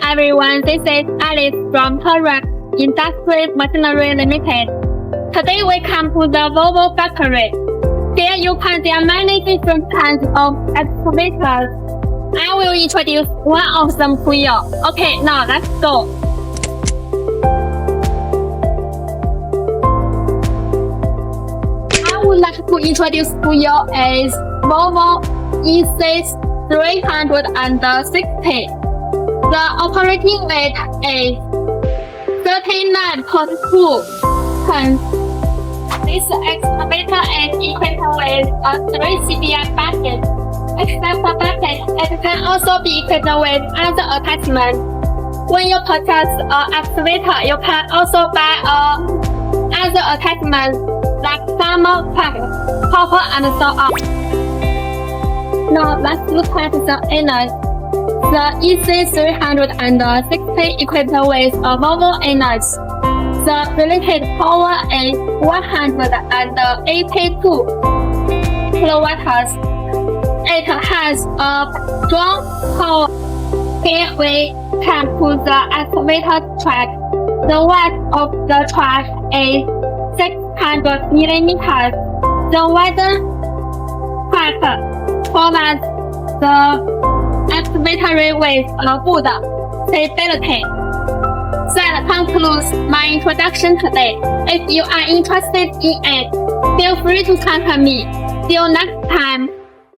everyone, this is Alice from TEWREX Industry Machinery Limited. Today we come to the VOLVO factory. Here you can see many different kinds of excavators. I will introduce one of them to you. Okay, now let's go. I would like to introduce to you is VOLVO EC360. The operating weight is 39.2 tons. This excavator is equipped with a 3 CBI bucket. Except the bucket, it can also be equipped with other attachments. When you purchase an excavator, you can also buy other attachments like thermal pack, hopper, and so on. Now let's look at the inners. The EC360 equipped with a VOLVO inners. The related power is 182 kilowatts. It has a strong power. Here we come to the excavator track. The width of the track is 600 millimeters. The wider track provides the excavator with a good stability. That concludes my introduction today. If you are interested in it, feel free to contact me. See you next time.